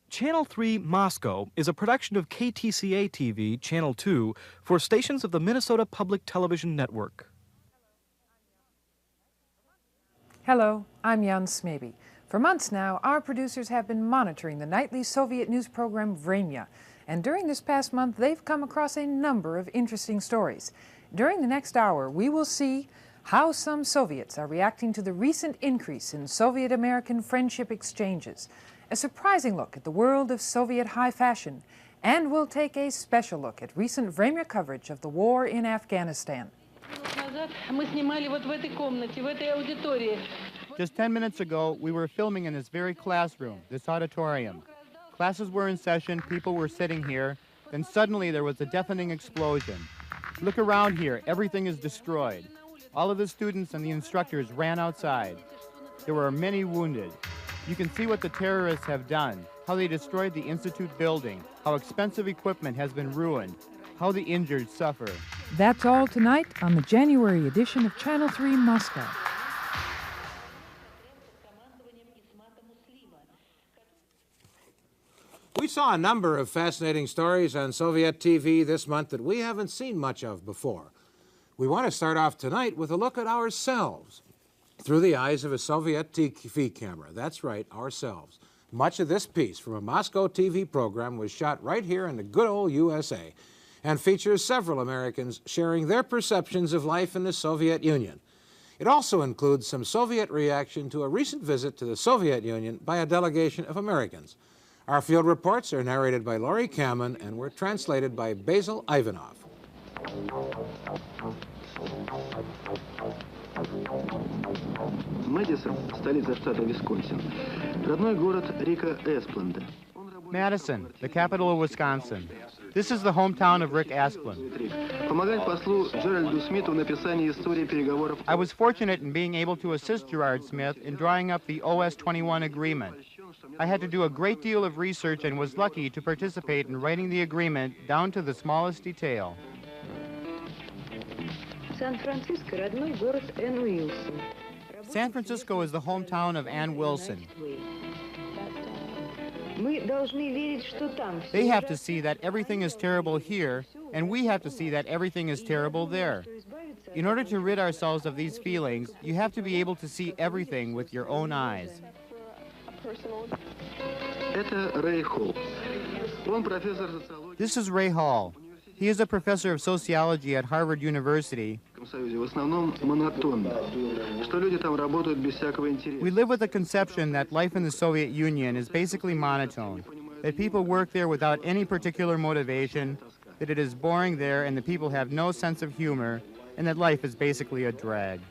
Channel 3 Moscow is a production of KTCA-TV, Channel 2, for stations of the Minnesota Public Television Network. Hello, I'm Jan Smeby. For months now, our producers have been monitoring the nightly Soviet news program Vremya, and during this past month, they've come across a number of interesting stories. During the next hour, we will see how some Soviets are reacting to the recent increase in Soviet-American friendship exchanges, a surprising look at the world of Soviet high fashion, and we'll take a special look at recent Vremya coverage of the war in Afghanistan. Just 10 minutes ago, we were filming in this very classroom, this auditorium. Classes were in session, people were sitting here, then suddenly there was a deafening explosion. Look around here, everything is destroyed. All of the students and the instructors ran outside. There were many wounded. You can see what the terrorists have done, how they destroyed the Institute building, how expensive equipment has been ruined, how the injured suffer. That's all tonight on the January edition of Channel 3 Moscow. We saw a number of fascinating stories on Soviet TV this month that we haven't seen much of before. We want to start off tonight with a look at ourselves through the eyes of a Soviet TV camera. That's right, ourselves. Much of this piece from a Moscow TV program was shot right here in the good old USA and features several Americans sharing their perceptions of life in the Soviet Union. It also includes some Soviet reaction to a recent visit to the Soviet Union by a delegation of Americans. Our field reports are narrated by Laurie Kamen and were translated by Basil Ivanov. Мэдисон, столица штата Висконсин. Родной город Рика Эспланда. Madison, the capital of Wisconsin. This is the hometown of Rick Asplund. Помогать послу Джеральду Смиту в написании истории переговоров. I was fortunate in being able to assist Gerard Smith in drawing up the OS-21 agreement. I had to do a great deal of research and was lucky to participate in writing the agreement down to the smallest detail. San Francisco is the hometown of Ann Wilson. They have to see that everything is terrible here, and we have to see that everything is terrible there. In order to rid ourselves of these feelings, you have to be able to see everything with your own eyes. This is Ray Hall. He is a professor of sociology at Harvard University. We live with the conception that life in the Soviet Union is basically monotone, that people work there without any particular motivation, that it is boring there and the people have no sense of humor, and that life is basically a drag.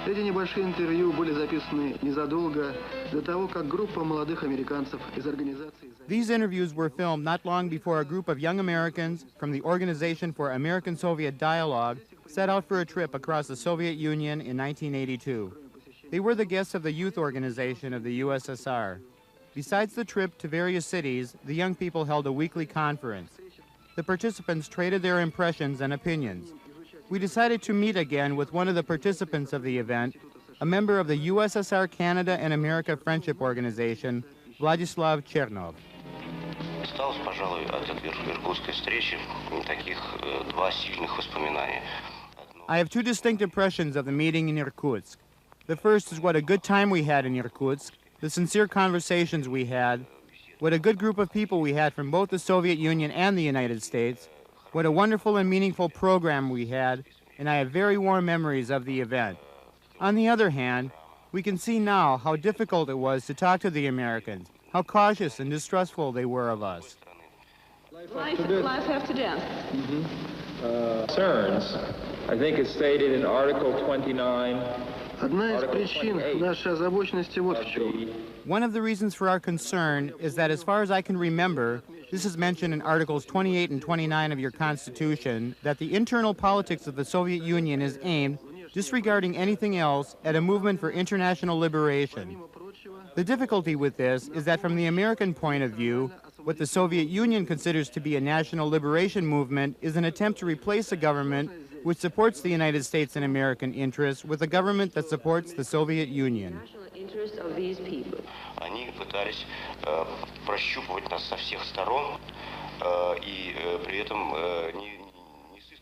Эти небольшие интервью были записаны незадолго до того, как группа молодых американцев из организации... These interviews were filmed not long before a group of young Americans from the Organization for American-Soviet Dialogue set out for a trip across the Soviet Union in 1982. They were the guests of the youth organization of the USSR. Besides the trip to various cities, the young people held a weekly conference. The participants traded their impressions and opinions. We decided to meet again with one of the participants of the event, a member of the USSR Canada and America Friendship Organization, Vladislav Chernov. Осталось, пожалуй, от этой иркутской встречи таких два сильных воспоминания. I have two distinct impressions of the meeting in Irkutsk. The first is what a good time we had in Irkutsk, the sincere conversations we had, what a good group of people we had from both the Soviet Union and the United States, what a wonderful and meaningful program we had, and I have very warm memories of the event. On the other hand, we can see now how difficult it was to talk to the Americans, how cautious and distrustful they were of us. Life after death. Concerns. I think it's stated in Article 29. Одна из причин нашей озабоченности вот в чем. One of the reasons for our concern is that, as far as I can remember, this is mentioned in Articles 28 and 29 of your Constitution, that the internal politics of the Soviet Union is aimed, disregarding anything else, at a movement for international liberation. The difficulty with this is that from the American point of view, what the Soviet Union considers to be a national liberation movement is an attempt to replace a government which supports the United States and American interests with a government that supports the Soviet Union. National interest of these people. Они пытались прощупывать нас со всех сторон и при этом не...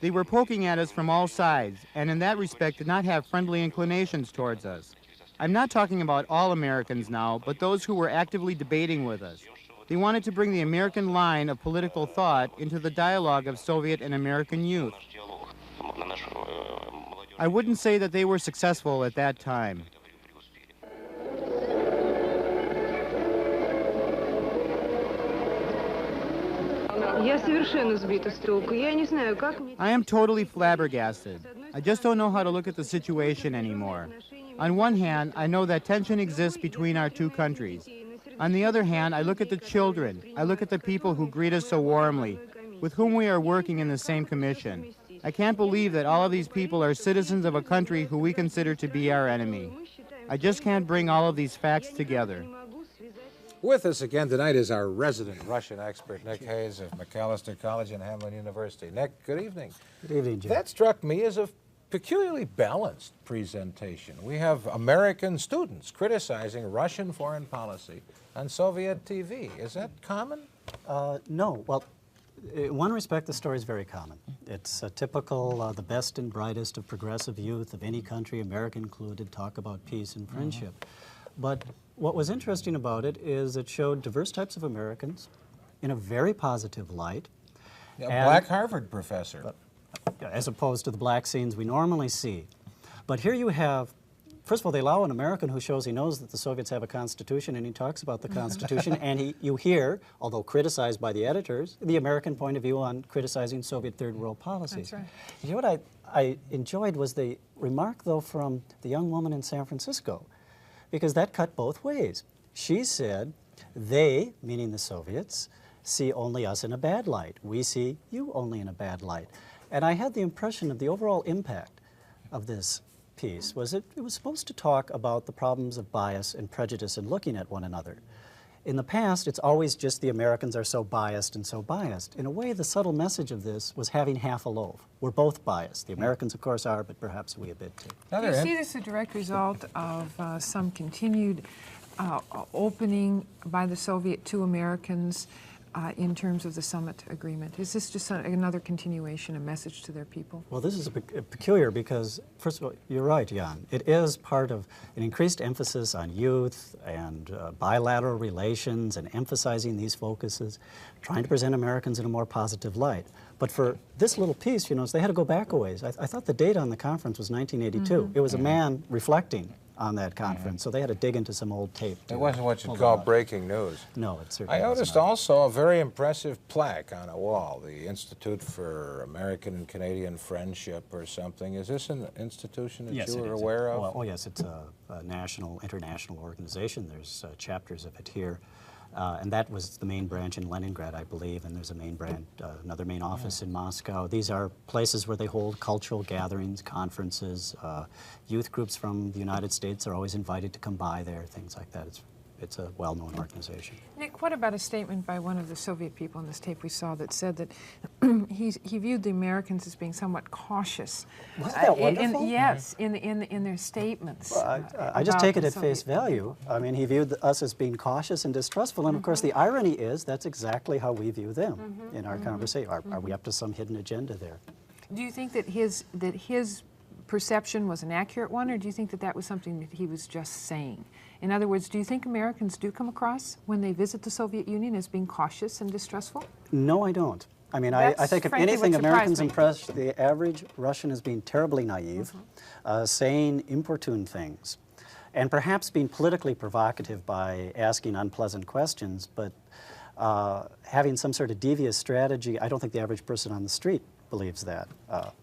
They were poking at us from all sides, and in that respect did not have friendly inclinations towards us. I'm not talking about all Americans now, but those who were actively debating with us. They wanted to bring the American line of political thought into the dialogue of Soviet and American youth. I wouldn't say that they were successful at that time. I am totally flabbergasted. I just don't know how to look at the situation anymore. On one hand, I know that tension exists between our two countries. On the other hand, I look at the children. I look at the people who greet us so warmly, with whom we are working in the same commission. I can't believe that all of these people are citizens of a country who we consider to be our enemy. I just can't bring all of these facts together. With us again tonight is our resident Russian expert, Nick Hayes of Macalester College and Hamlin University. Nick, good evening. Good evening, Jim. That struck me as a peculiarly balanced presentation. We have American students criticizing Russian foreign policy on Soviet TV. Is that common? No. Well, in one respect, the story is very common. It's typical, the best and brightest of progressive youth of any country, America included, talk about peace and friendship. But what was interesting about it is it showed diverse types of Americans in a very positive light. A black Harvard professor. As opposed to the black scenes we normally see. But here you have, first of all, they allow an American who shows he knows that the Soviets have a constitution, and he talks about the constitution, and you hear, although criticized by the editors, the American point of view on criticizing Soviet third world policies. That's right. You know what I enjoyed was the remark, though, from the young woman in San Francisco, because that cut both ways. She said, they, meaning the Soviets, see only us in a bad light. We see you only in a bad light. And I had the impression of the overall impact of this piece was it was supposed to talk about the problems of bias and prejudice in looking at one another. In the past, it's always just the Americans are so biased and so biased. In a way, the subtle message of this was having half a loaf. We're both biased. The Americans, of course, are, but perhaps we a bit too. Do you see this as a direct result of some continued opening by the Soviet to Americans in terms of the summit agreement? Is this just another continuation, a message to their people? Well, this is peculiar because, first of all, you're right, Jan. It is part of an increased emphasis on youth and bilateral relations and emphasizing these focuses, trying to present Americans in a more positive light. But for this little piece, you know, they had to go back a ways. I thought the date on the conference was 1982. It was a man reflecting on that conference, so they had to dig into some old tape. It wasn't what you'd call breaking news. No, it certainly I noticed also a very impressive plaque on a wall, the Institute for American and Canadian Friendship or something. Is this an institution that you were aware of? Well, oh yes, it's a national, international organization. There's chapters of it here. And that was the main branch in Leningrad, I believe, and there's a main branch, another main office in Moscow. These are places where they hold cultural gatherings, conferences. Youth groups from the United States are always invited to come by there, things like that. It's a well-known organization. Nick, what about a statement by one of the Soviet people in this tape we saw that said that he viewed the Americans as being somewhat cautious? Wasn't that wonderful? Yes, in their statements. Well, I just take it at face value. I mean, he viewed us as being cautious and distrustful, and of course the irony is that's exactly how we view them in our conversation. Are we up to some hidden agenda there? Do you think that his perception was an accurate one, or do you think that that was something that he was just saying? In other words, do you think Americans do come across, when they visit the Soviet Union, as being cautious and distrustful? No, I don't. I mean, I think if anything, Americans impress the average Russian as being terribly naive, saying importune things, and perhaps being politically provocative by asking unpleasant questions, but having some sort of devious strategy. I don't think the average person on the street believes that.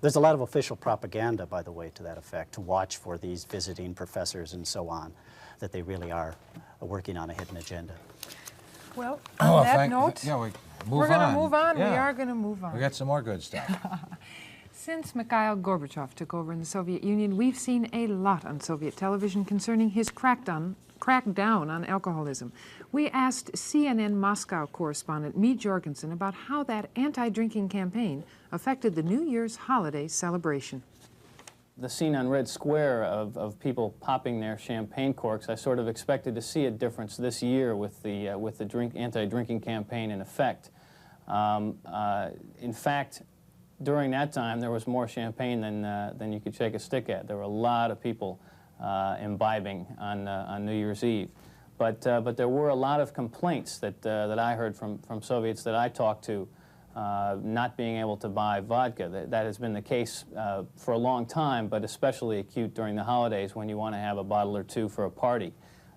There's a lot of official propaganda, by the way, to that effect, to watch for these visiting professors and so on, that they really are working on a hidden agenda. Well, on that note, we're going to move on. Yeah. We are going to move on. We got some more good stuff. Since Mikhail Gorbachev took over in the Soviet Union, we've seen a lot on Soviet television concerning his crackdown on alcoholism. We asked CNN Moscow correspondent Mee Jorgensen about how that anti-drinking campaign affected the New Year's holiday celebration. the scene on Red Square of people popping their champagne corks, I sort of expected to see a difference this year with the anti-drinking campaign in effect. In fact, during that time, there was more champagne than you could shake a stick at. There were a lot of people imbibing on New Year's Eve. But there were a lot of complaints that I heard from Soviets that I talked to, not being able to buy vodka. That has been the case for a long time, but especially acute during the holidays when you want to have a bottle or two for a party.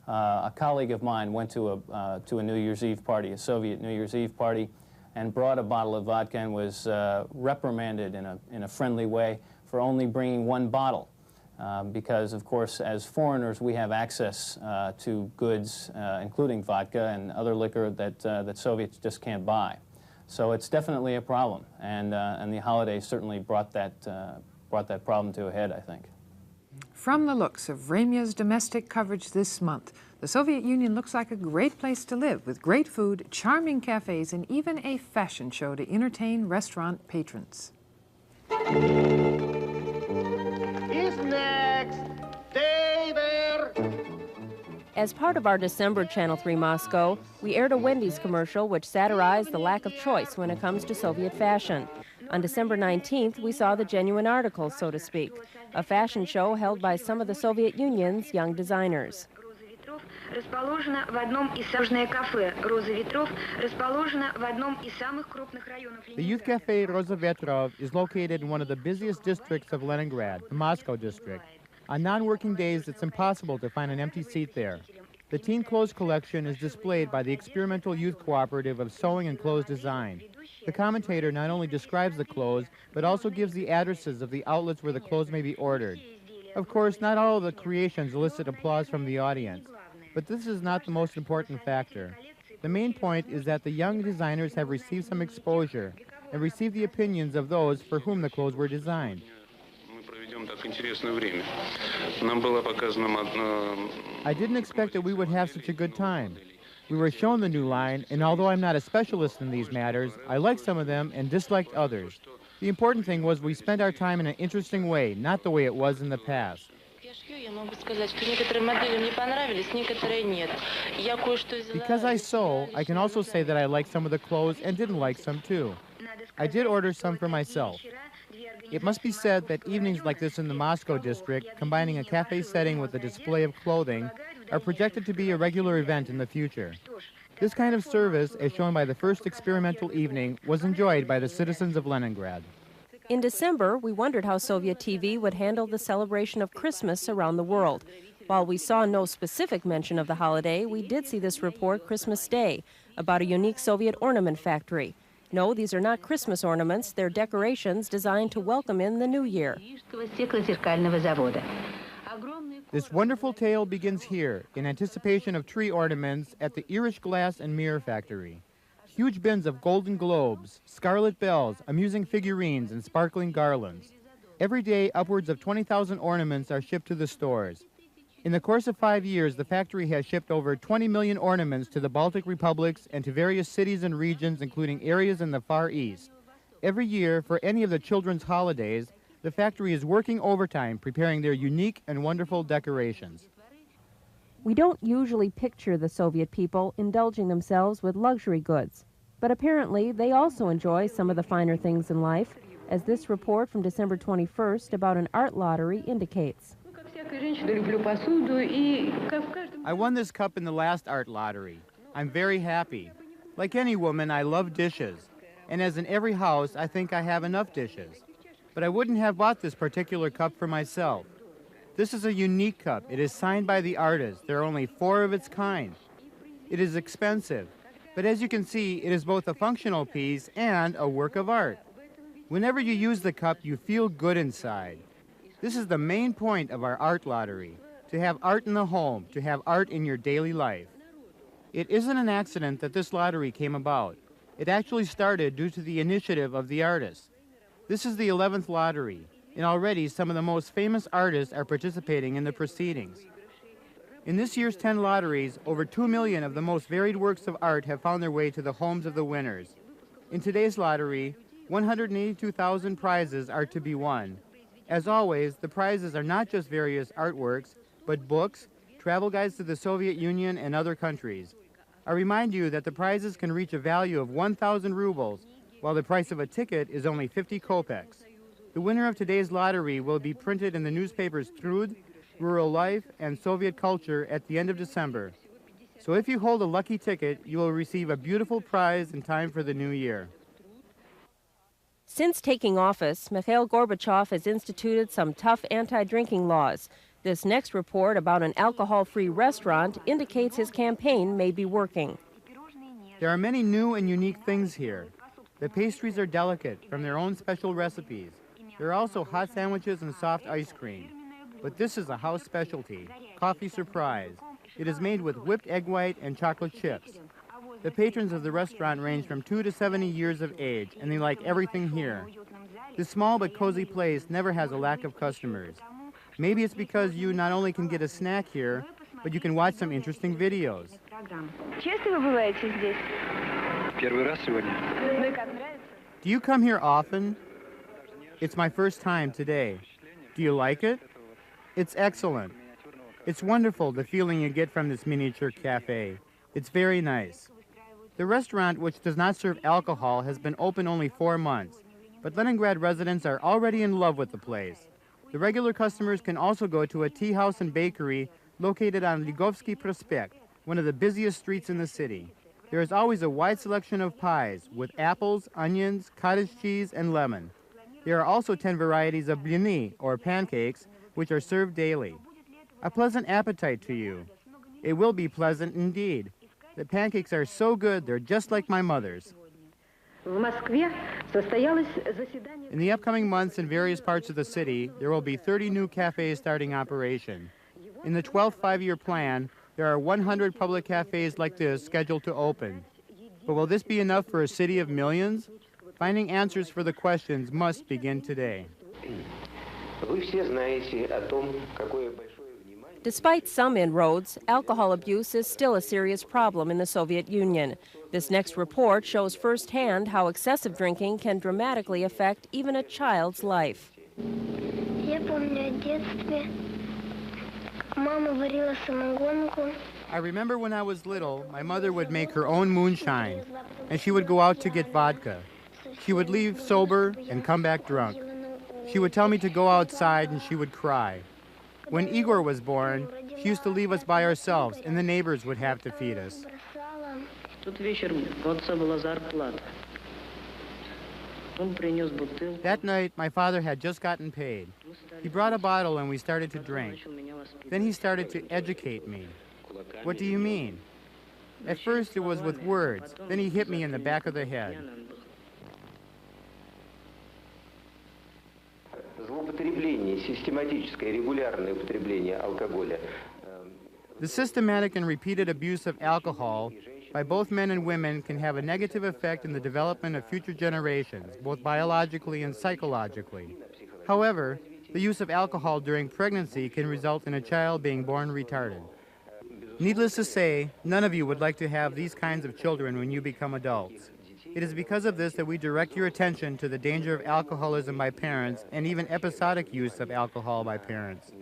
A colleague of mine went to a New Year's Eve party, a Soviet New Year's Eve party, and brought a bottle of vodka and was reprimanded in a friendly way for only bringing one bottle. Because, of course, as foreigners, we have access to goods, including vodka and other liquor that Soviets just can't buy. So it's definitely a problem, and the holidays certainly brought that problem to a head, I think. From the looks of Vremya's domestic coverage this month, the Soviet Union looks like a great place to live, with great food, charming cafes, and even a fashion show to entertain restaurant patrons. Is next, stay there. As part of our December Channel 3 Moscow, we aired a Wendy's commercial which satirized the lack of choice when it comes to Soviet fashion. On December 19th, we saw the genuine article, so to speak, a fashion show held by some of the Soviet Union's young designers. The Youth Cafe Roza Vetrov is located in one of the busiest districts of Leningrad, the Moscow district. On non-working days, it's impossible to find an empty seat there. The teen clothes collection is displayed by the Experimental Youth Cooperative of Sewing and Clothes Design. The commentator not only describes the clothes, but also gives the addresses of the outlets where the clothes may be ordered. Of course, not all of the creations elicit applause from the audience, but this is not the most important factor. The main point is that the young designers have received some exposure and received the opinions of those for whom the clothes were designed. I didn't expect that we would have such a good time. We were shown the new line, and although I'm not a specialist in these matters, I liked some of them and disliked others. The important thing was we spent our time in an interesting way, not the way it was in the past. Because I sew, I can also say that I liked some of the clothes and didn't like some too. I did order some for myself. It must be said that evenings like this in the Moscow district, combining a cafe setting with a display of clothing, are projected to be a regular event in the future. This kind of service, as shown by the first experimental evening, was enjoyed by the citizens of Leningrad. In December, we wondered how Soviet TV would handle the celebration of Christmas around the world. While we saw no specific mention of the holiday, we did see this report Christmas Day about a unique Soviet ornament factory. No, these are not Christmas ornaments. They're decorations designed to welcome in the new year. This wonderful tale begins here, in anticipation of tree ornaments at the Irish Glass and Mirror Factory. Huge bins of golden globes, scarlet bells, amusing figurines, and sparkling garlands. Every day, upwards of 20,000 ornaments are shipped to the stores. In the course of 5 years, the factory has shipped over 20 million ornaments to the Baltic republics and to various cities and regions, including areas in the Far East. Every year, for any of the children's holidays, the factory is working overtime preparing their unique and wonderful decorations. We don't usually picture the Soviet people indulging themselves with luxury goods, but apparently they also enjoy some of the finer things in life, as this report from December 21st about an art lottery indicates. I won this cup in the last art lottery. I'm very happy. Like any woman, I love dishes. And as in every house, I think I have enough dishes. But I wouldn't have bought this particular cup for myself. This is a unique cup. It is signed by the artist. There are only 4 of its kind. It is expensive, but as you can see, it is both a functional piece and a work of art. Whenever you use the cup, you feel good inside. This is the main point of our art lottery, to have art in the home, to have art in your daily life. It isn't an accident that this lottery came about. It actually started due to the initiative of the artist. This is the 11th lottery, and already some of the most famous artists are participating in the proceedings. In this year's 10 lotteries, over 2 million of the most varied works of art have found their way to the homes of the winners. In today's lottery, 182,000 prizes are to be won. As always, the prizes are not just various artworks, but books, travel guides to the Soviet Union and other countries. I remind you that the prizes can reach a value of 1,000 rubles, while the price of a ticket is only 50 kopecks. The winner of today's lottery will be printed in the newspapers Trud, Rural Life, and Soviet Culture at the end of December. So if you hold a lucky ticket, you will receive a beautiful prize in time for the new year. Since taking office, Mikhail Gorbachev has instituted some tough anti-drinking laws. This next report about an alcohol-free restaurant indicates his campaign may be working. There are many new and unique things here. The pastries are delicate, from their own special recipes. There are also hot sandwiches and soft ice cream. But this is a house specialty, Coffee Surprise. It is made with whipped egg white and chocolate chips. The patrons of the restaurant range from 2 to 70 years of age, and they like everything here. This small but cozy place never has a lack of customers. Maybe it's because you not only can get a snack here, but you can watch some interesting videos. Do you come here often? It's my first time today. Do you like it? It's excellent. It's wonderful, the feeling you get from this miniature cafe. It's very nice. The restaurant, which does not serve alcohol, has been open only 4 months, but Leningrad residents are already in love with the place. The regular customers can also go to a tea house and bakery located on Ligovsky Prospekt, one of the busiest streets in the city. There is always a wide selection of pies, with apples, onions, cottage cheese, and lemon. There are also 10 varieties of blini, or pancakes, which are served daily. A pleasant appetite to you. It will be pleasant indeed. The pancakes are so good, they're just like my mother's. In the upcoming months in various parts of the city, there will be 30 new cafes starting operation. In the 12th five-year plan, there are 100 public cafes like this scheduled to open. But will this be enough for a city of millions? Finding answers for the questions must begin today. Despite some inroads, alcohol abuse is still a serious problem in the Soviet Union. This next report shows firsthand how excessive drinking can dramatically affect even a child's life. I remember when I was little, my mother would make her own moonshine, and she would go out to get vodka. She would leave sober and come back drunk. She would tell me to go outside and she would cry. When Igor was born, she used to leave us by ourselves and the neighbors would have to feed us. That night, my father had just gotten paid. He brought a bottle and we started to drink. Then he started to educate me. What do you mean? At first it was with words, then he hit me in the back of the head. The systematic and repeated abuse of alcohol by both men and women can have a negative effect in the development of future generations, both biologically and psychologically. However, the use of alcohol during pregnancy can result in a child being born retarded. Needless to say, none of you would like to have these kinds of children when you become adults. It is because of this that we direct your attention to the danger of alcoholism by parents and even episodic use of alcohol by parents.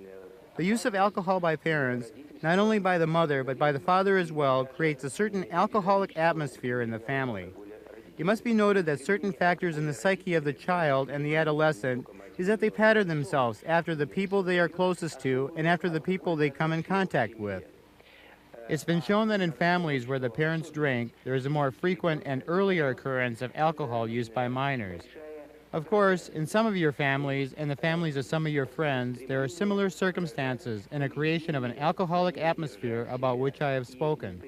The use of alcohol by parents, not only by the mother but by the father as well, creates a certain alcoholic atmosphere in the family. It must be noted that certain factors in the psyche of the child and the adolescent is that they pattern themselves after the people they are closest to and after the people they come in contact with. It's been shown that in families where the parents drink, there is a more frequent and earlier occurrence of alcohol use by minors. Of course, in some of your families and the families of some of your friends, there are similar circumstances and a creation of an alcoholic atmosphere about which I have spoken.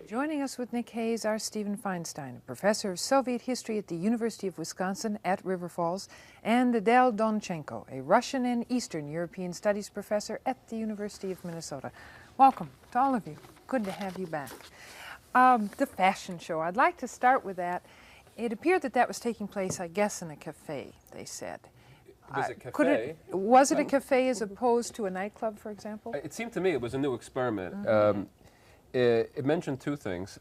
Joining us with Nick Hayes are Stephen Feinstein, a professor of Soviet history at the University of Wisconsin at River Falls, and Adele Donchenko, a Russian and Eastern European Studies professor at the University of Minnesota. Welcome to all of you. Good to have you back. The fashion show, I'd like to start with that. It appeared that that was taking place, I guess, in a cafe, they said. Was it cafe? Was it a cafe as opposed to a nightclub, for example? It seemed to me it was a new experiment. It mentioned two things.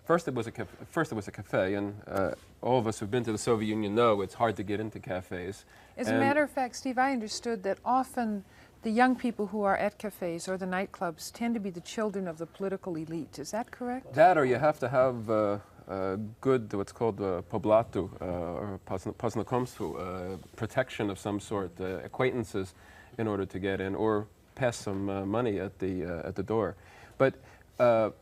First, it was a cafe, and all of us who've been to the Soviet Union know it's hard to get into cafes. As a matter of fact, Steve, I understood that often the young people who are at cafes or the nightclubs tend to be the children of the political elite. Is that correct? That, or you have to have good, what's called poblatu, or poznakomstvu, protection of some sort, acquaintances, in order to get in, or pass some money at the door. But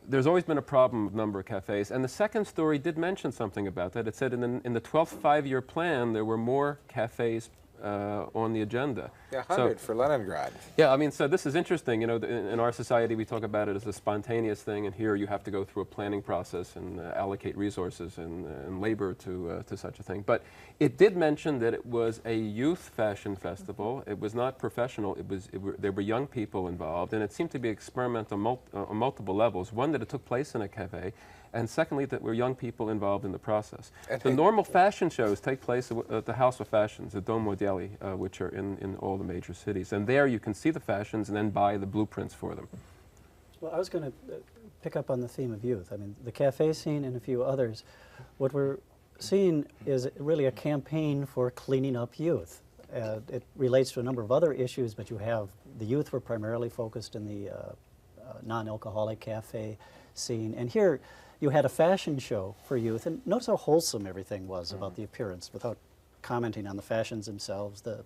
there's always been a problem with number of cafes, and the second story did mention something about that. It said in the 12th five-year plan there were more cafes on the agenda. Yeah, 100 for Leningrad. Yeah, I mean, so this is interesting. You know, in our society we talk about it as a spontaneous thing, and here you have to go through a planning process and allocate resources and labor to such a thing. But it did mention that it was a youth fashion festival. It was not professional. There were young people involved, and it seemed to be experimental on multiple levels. One, that it took place in a cafe, and secondly, that were young people involved in the process. The normal fashion shows take place at the House of Fashions, the Dom Modeli, which are in all the major cities. And there you can see the fashions and then buy the blueprints for them. Well, I was going to pick up on the theme of youth. I mean, the cafe scene and a few others, what we're seeing is really a campaign for cleaning up youth. It relates to a number of other issues, but you have the youth were primarily focused in the non-alcoholic cafe scene. And here, you had a fashion show for youth, and notice how wholesome everything was about the appearance, without commenting on the fashions themselves. The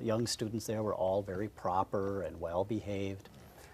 young students there were all very proper and well-behaved.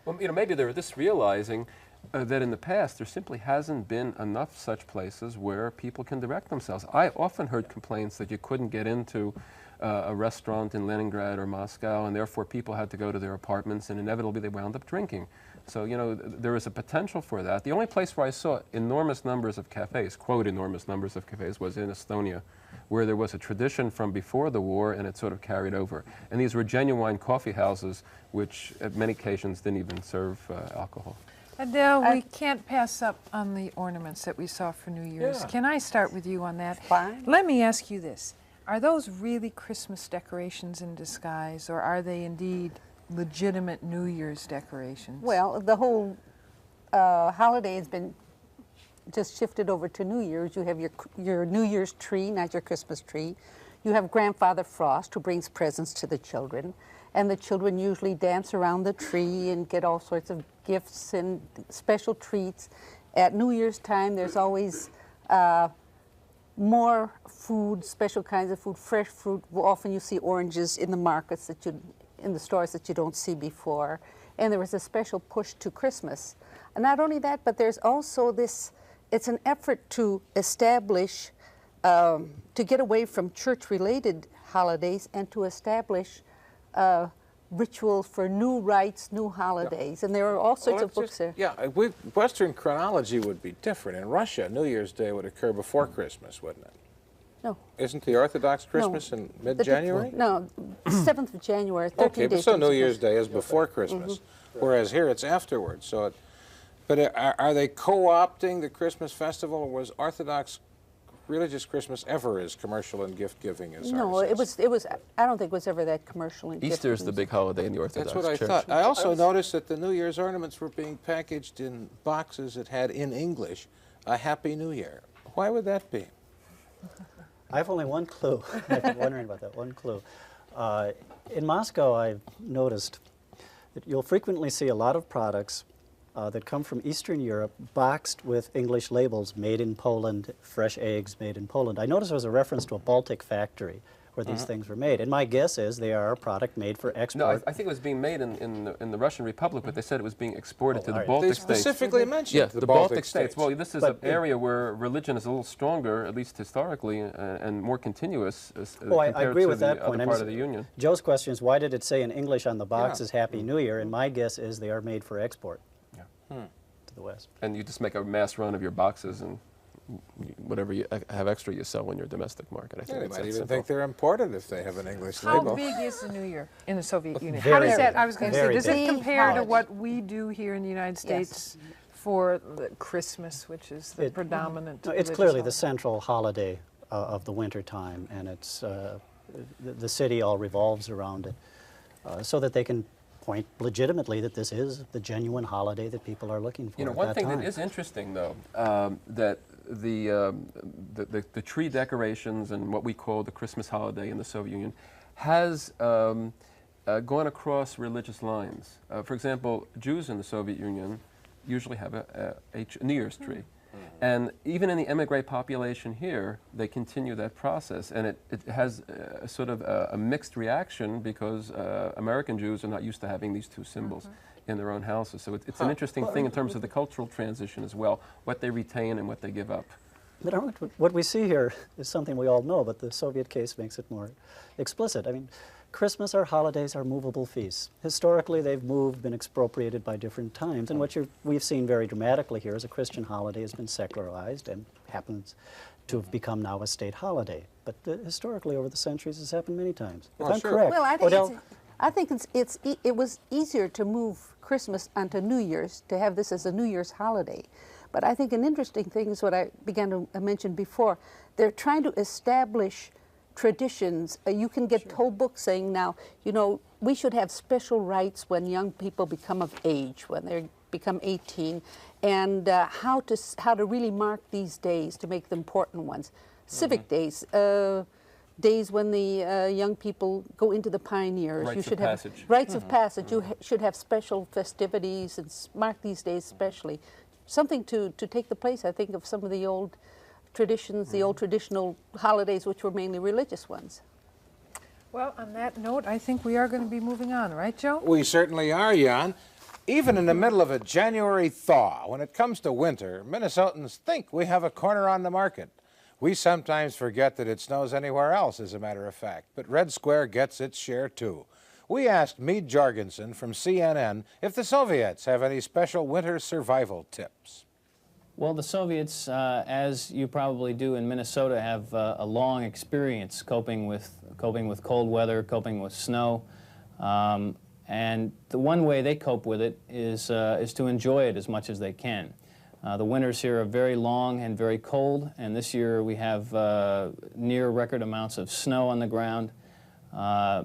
Well, you know, maybe they're just realizing that in the past there simply hasn't been enough such places where people can direct themselves. I often heard complaints that you couldn't get into a restaurant in Leningrad or Moscow, and therefore people had to go to their apartments, and inevitably they wound up drinking. So, you know, there is a potential for that. The only place where I saw enormous numbers of cafes, quote, enormous numbers of cafes, was in Estonia, where there was a tradition from before the war, and it sort of carried over. And these were genuine coffee houses, which at many occasions didn't even serve alcohol. Adele, we can't pass up on the ornaments that we saw for New Year's. Yeah. Can I start with you on that? Fine. Let me ask you this. Are those really Christmas decorations in disguise, or are they indeed legitimate New Year's decorations? Well, the whole holiday has been just shifted over to New Year's. You have your New Year's tree, not your Christmas tree. You have Grandfather Frost, who brings presents to the children, and the children usually dance around the tree and get all sorts of gifts and special treats. At New Year's time, there's always more food, special kinds of food, fresh fruit. Often you see oranges in the markets in the stores that you don't see before. And there was a special push to Christmas. And not only that, but there's also this, it's an effort to establish, to get away from church-related holidays and to establish rituals for new rites, new holidays. And there are all sorts of books there. Yeah, Western chronology would be different. In Russia, New Year's Day would occur before Christmas, wouldn't it? No. Isn't the Orthodox Christmas in mid-January? No, 7th of January, 13 okay, days. but so New Year's Day is before Christmas, whereas here it's afterwards. So, but are they co-opting the Christmas festival, or was Orthodox religious Christmas ever as commercial and gift-giving as No, ours it was. I don't think it was ever that commercial and Easter is the big holiday in the Orthodox That's what Church. I thought. I also noticed that the New Year's ornaments were being packaged in boxes that had in English, "A Happy New Year." Why would that be? I have only one clue. I've been wondering about that, one clue. In Moscow, I've noticed that you'll frequently see a lot of products that come from Eastern Europe boxed with English labels, made in Poland, fresh eggs made in Poland. I noticed there was a reference to a Baltic factory where these things were made. And my guess is they are a product made for export. No, I think it was being made in the Russian Republic, but they said it was being exported to the Baltic states. They specifically mentioned the Baltic states. Well, this is an area where religion is a little stronger, at least historically, and more continuous compared I agree to with the that other point. part of the Union. Joe's question is, why did it say in English on the boxes Happy New Year? And my guess is they are made for export to the West. And you just make a mass run of your boxes, and whatever you have extra you sell in your domestic market. I think they might even think they're imported if they have an English How label. big is the New Year in the Soviet Union? Very How does that, big. I was going to say, Very does big. it compare to College. what we do here in the United States for the Christmas, which is the predominant No, it's religious clearly the holiday? central holiday of the winter time, and it's the city all revolves around it, so that they can point legitimately that this is the genuine holiday that people are looking for. You know, at one that thing time. that is interesting, though, that the tree decorations and what we call the Christmas holiday in the Soviet Union has gone across religious lines. For example, Jews in the Soviet Union usually have a New Year's tree. And even in the emigre population here, they continue that process. And it has a sort of a mixed reaction because American Jews are not used to having these two symbols in their own houses. So it's an interesting thing in terms of the cultural transition as well, what they retain and what they give up. But what we see here is something we all know, but the Soviet case makes it more explicit. I mean, Christmas, our holidays, are movable feasts. Historically, they've moved, been expropriated by different times, and what we've seen very dramatically here is a Christian holiday has been secularized and happens to have become now a state holiday. But historically, over the centuries, it's happened many times. If I'm correct. Well, I think it was easier to move Christmas onto New Year's, to have this as a New Year's holiday. But I think an interesting thing is what I began to mention before. They're trying to establish traditions. You can get told books saying now, you know, we should have special rights when young people become of age, when they become 18, and how to really mark these days to make them important ones. Civic days, days when the young people go into the pioneers. Rites you should of have passage. rites of passage. You should have special festivities and mark these days specially. Something to take the place, I think, of some of the old traditions, the old traditional holidays, which were mainly religious ones. Well, on that note, I think we are going to be moving on, right, Joe? We certainly are, Jan. Even in the middle of a January thaw, when it comes to winter, Minnesotans think we have a corner on the market. We sometimes forget that it snows anywhere else, as a matter of fact, but Red Square gets its share, too. We asked Meade Jorgensen from CNN if the Soviets have any special winter survival tips. Well, the Soviets, as you probably do in Minnesota, have a long experience coping with cold weather, coping with snow, and the one way they cope with it is to enjoy it as much as they can. The winters here are very long and very cold, and this year we have near record amounts of snow on the ground,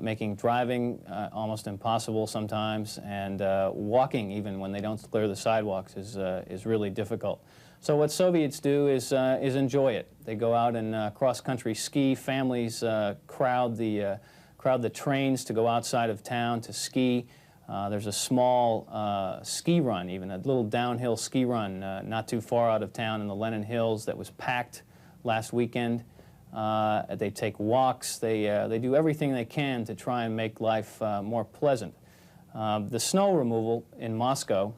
making driving almost impossible sometimes, and walking, even when they don't clear the sidewalks, is really difficult. So what Soviets do is enjoy it. They go out and cross-country ski. Families crowd the trains to go outside of town to ski. There's a small ski run, even a little downhill ski run not too far out of town in the Lennon Hills that was packed last weekend. They take walks. They do everything they can to try and make life more pleasant. The snow removal in Moscow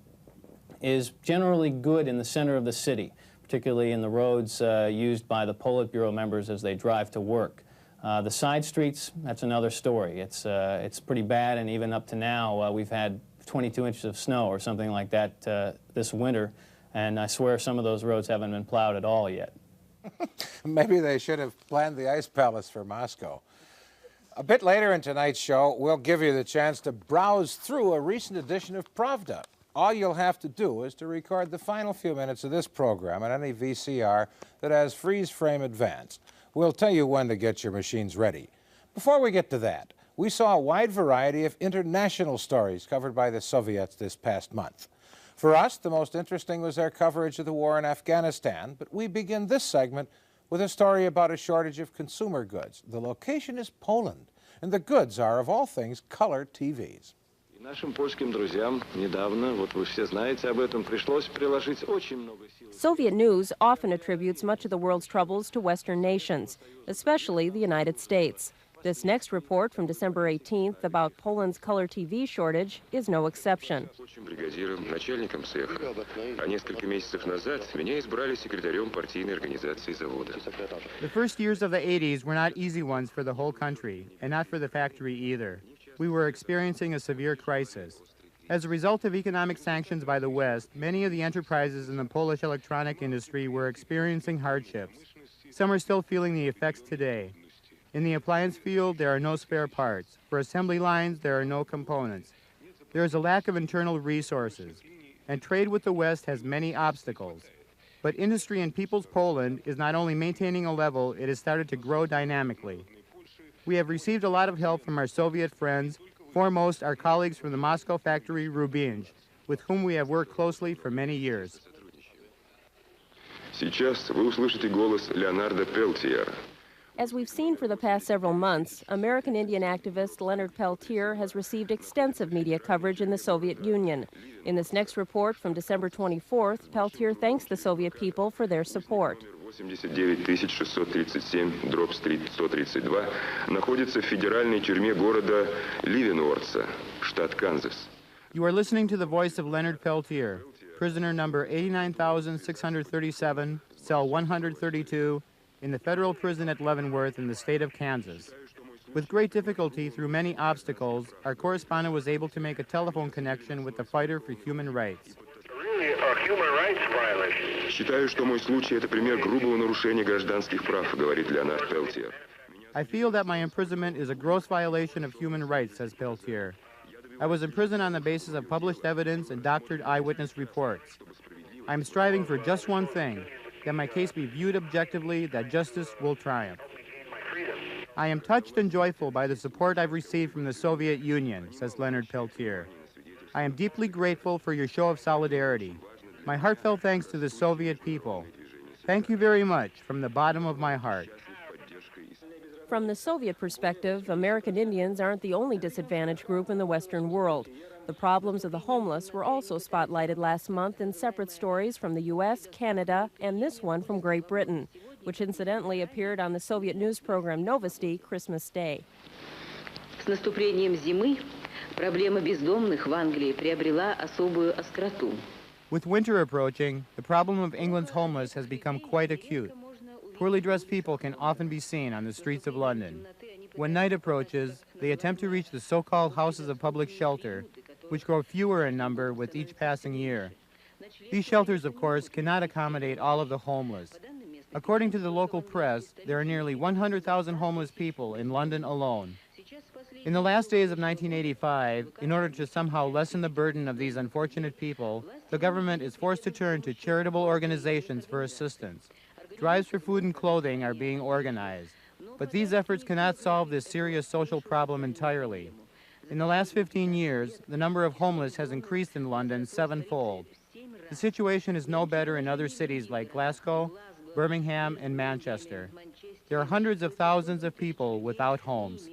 is generally good in the center of the city, particularly in the roads used by the Politburo members as they drive to work. The side streets, that's another story. It's pretty bad, and even up to now, we've had 22 inches of snow or something like that this winter, and I swear some of those roads haven't been plowed at all yet. Maybe they should have planned the ice palace for Moscow. A bit later in tonight's show, we'll give you the chance to browse through a recent edition of Pravda. All you'll have to do is to record the final few minutes of this program on any VCR that has freeze-frame advance. We'll tell you when to get your machines ready. Before we get to that, we saw a wide variety of international stories covered by the Soviets this past month. For us, the most interesting was their coverage of the war in Afghanistan, but we begin this segment with a story about a shortage of consumer goods. The location is Poland, and the goods are, of all things, color TVs. Нашим польским друзьям недавно, вот вы все знаете об этом, пришлось приложить очень много сил. Soviet news often attributes much of the world's troubles to Western nations, especially the United States. This next report from December 18th about Poland's color TV shortage is no exception. Бригадиром, начальником цеха. А несколько месяцев назад меня избрали секретарем партийной организации завода. The first years of the 80s were not easy ones for the whole country, and not for the factory either. We were experiencing a severe crisis. As a result of economic sanctions by the West, many of the enterprises in the Polish electronic industry were experiencing hardships. Some are still feeling the effects today. In the appliance field, there are no spare parts. For assembly lines, there are no components. There is a lack of internal resources, and trade with the West has many obstacles. But industry in People's Poland is not only maintaining a level, it has started to grow dynamically. We have received a lot of help from our Soviet friends, Foremost are colleagues from the Moscow factory Rubinj, with whom we have worked closely for many years. Сейчас вы услышите голос Леонарда Пелтиера. As we've seen for the past several months, American Indian activist Leonard Peltier has received extensive media coverage in the Soviet Union. In this next report from December 24th, Peltier thanks the Soviet people for their support. 89637/132 находится в федеральной тюрьме города Ливенворца, штат Канзас. You are listening to the voice of Leonard Peltier, prisoner number 89,637, cell 132, in the federal prison at Leavenworth in the state of Kansas. With great difficulty through many obstacles, our correspondent was able to make a telephone connection with the fighter for human rights. Считаю, что мой случай – это пример грубого нарушения гражданских прав, говорит Леонард Пелтиер. I feel that my imprisonment is a gross violation of human rights, says Peltier. I was imprisoned on the basis of published evidence and doctored eyewitness reports. I am striving for just one thing, that my case be viewed objectively, that justice will triumph. I am touched and joyful by the support I've received from the Soviet Union, says Leonard Peltier. I am deeply grateful for your show of solidarity. My heartfelt thanks to the Soviet people. Thank you very much from the bottom of my heart. From the Soviet perspective, American Indians aren't the only disadvantaged group in the Western world. The problems of the homeless were also spotlighted last month in separate stories from the U.S., Canada, and this one from Great Britain, which incidentally appeared on the Soviet news program Novosti Christmas Day. С наступлением зимы проблема бездомных в Англии приобрела особую остроту. With winter approaching, the problem of England's homeless has become quite acute. Poorly dressed people can often be seen on the streets of London. When night approaches, they attempt to reach the so-called houses of public shelter, which grow fewer in number with each passing year. These shelters, of course, cannot accommodate all of the homeless. According to the local press, there are nearly 100,000 homeless people in London alone. In the last days of 1985, in order to somehow lessen the burden of these unfortunate people, the government is forced to turn to charitable organizations for assistance. Drives for food and clothing are being organized, but these efforts cannot solve this serious social problem entirely. In the last 15 years, the number of homeless has increased in London sevenfold. The situation is no better in other cities like Glasgow, Birmingham, and Manchester. There are hundreds of thousands of people without homes.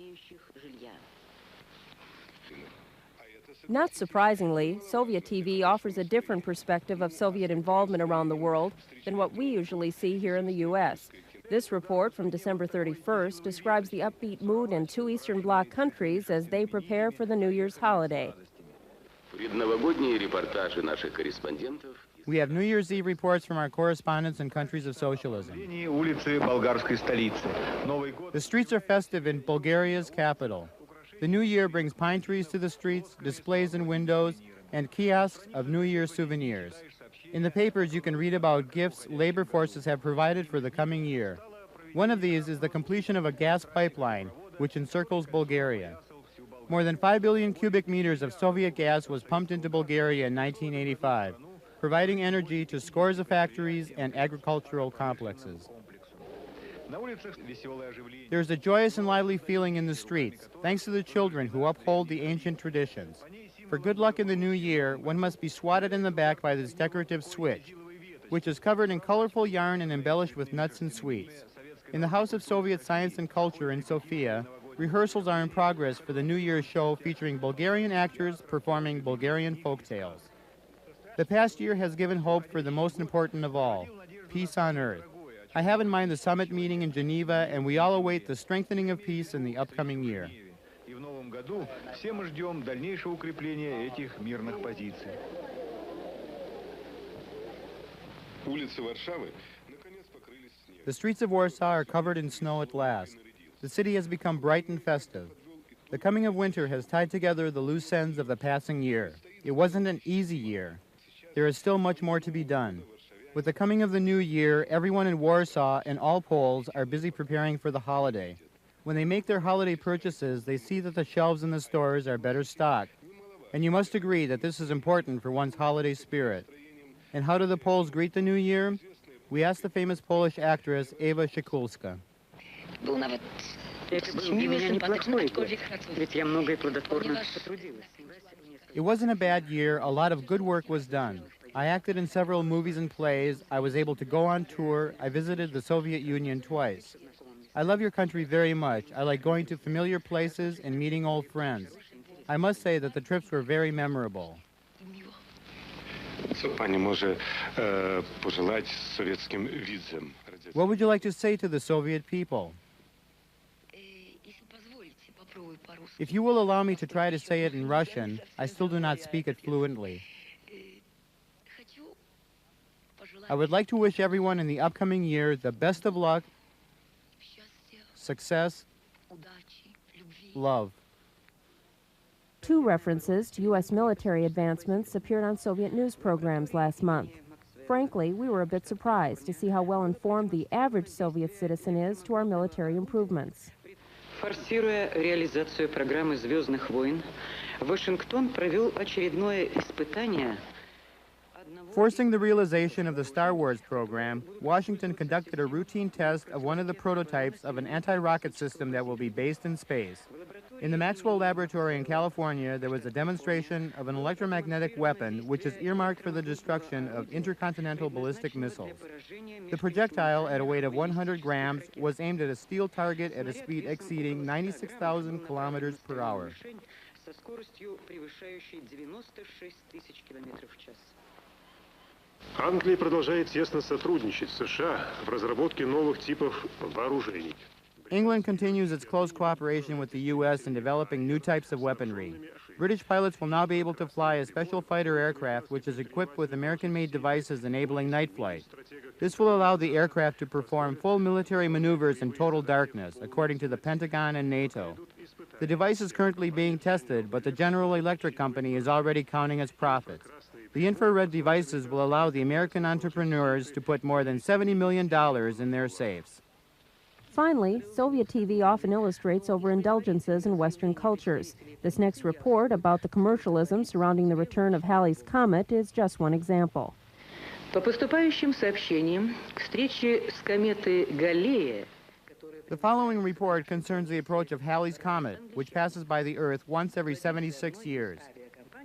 Not surprisingly, Soviet TV offers a different perspective of Soviet involvement around the world than what we usually see here in the U.S. This report from December 31st describes the upbeat mood in two Eastern Bloc countries as they prepare for the New Year's holiday. We have New Year's Eve reports from our correspondents in countries of socialism. The streets are festive in Bulgaria's capital. The New Year brings pine trees to the streets, displays in windows, and kiosks of New Year souvenirs. In the papers, you can read about gifts labor forces have provided for the coming year. One of these is the completion of a gas pipeline, which encircles Bulgaria. More than 5 billion cubic meters of Soviet gas was pumped into Bulgaria in 1985, providing energy to scores of factories and agricultural complexes. There's a joyous and lively feeling in the streets, thanks to the children who uphold the ancient traditions. For good luck in the new year, one must be swatted in the back by this decorative switch, which is covered in colorful yarn and embellished with nuts and sweets. In the House of Soviet Science and Culture in Sofia, rehearsals are in progress for the New Year's show featuring Bulgarian actors performing Bulgarian folktales. The past year has given hope for the most important of all, peace on earth. I have in mind the summit meeting in Geneva, and we all await the strengthening of peace in the upcoming year. The streets of Warsaw are covered in snow at last. The city has become bright and festive. The coming of winter has tied together the loose ends of the passing year. It wasn't an easy year. There is still much more to be done. With the coming of the new year, everyone in Warsaw and all Poles are busy preparing for the holiday. When they make their holiday purchases, they see that the shelves in the stores are better stocked. And you must agree that this is important for one's holiday spirit. And how do the Poles greet the new year? We asked the famous Polish actress Ewa Szykulska. Był nawet It wasn't a bad year. A lot of good work was done. I acted in several movies and plays. I was able to go on tour. I visited the Soviet Union twice. I love your country very much. I like going to familiar places and meeting old friends. I must say that the trips were very memorable. What would you like to say to the Soviet people? If you will allow me to try to say it in Russian, I still do not speak it fluently. I would like to wish everyone in the upcoming year the best of luck, success, love. 2 references to U.S. military advancements appeared on Soviet news programs last month. Frankly, we were a bit surprised to see how well informed the average Soviet citizen is to our military improvements. Форсируя реализацию программы «Звездных войн», Вашингтон провел очередное испытание. Forcing the realization of the Star Wars program, Washington conducted a routine test of one of the prototypes of an anti-rocket system that will be based in space. In the Maxwell Laboratory in California, there was a demonstration of an electromagnetic weapon which is earmarked for the destruction of intercontinental ballistic missiles. The projectile, at a weight of 100 grams, was aimed at a steel target at a speed exceeding 96,000 kilometers per hour. Англия продолжает тесно сотрудничать с США в разработке новых типов вооружений. England continues its close cooperation with the U.S. in developing new types of weaponry. British pilots will now be able to fly a special fighter aircraft which is equipped with American-made devices enabling night flight. This will allow the aircraft to perform full military maneuvers in total darkness, according to the Pentagon and NATO. The device is currently being tested, but the General Electric Company is already counting its profits. The infrared devices will allow the American entrepreneurs to put more than $70 million in their safes. Finally, Soviet TV often illustrates overindulgences in Western cultures. This next report about the commercialism surrounding the return of Halley's Comet is just one example. По поступающим сообщениям, к встрече с кометой Галлея. The following report concerns the approach of Halley's Comet, which passes by the Earth once every 76 years.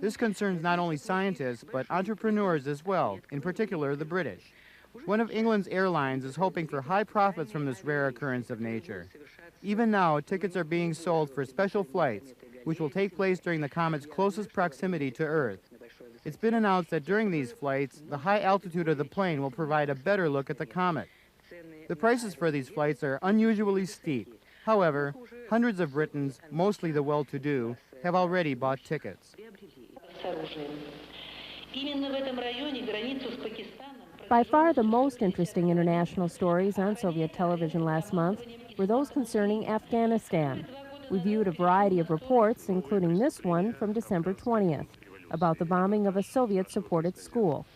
This concerns not only scientists, but entrepreneurs as well, in particular the British. One of England's airlines is hoping for high profits from this rare occurrence of nature. Even now, tickets are being sold for special flights, which will take place during the comet's closest proximity to Earth. It's been announced that during these flights, the high altitude of the plane will provide a better look at the comet. The prices for these flights are unusually steep. However, hundreds of Britons, mostly the well-to-do, have already bought tickets. By far the most interesting international stories on Soviet television last month were those concerning Afghanistan. We viewed a variety of reports, including this one from December 20th, about the bombing of a Soviet-supported school.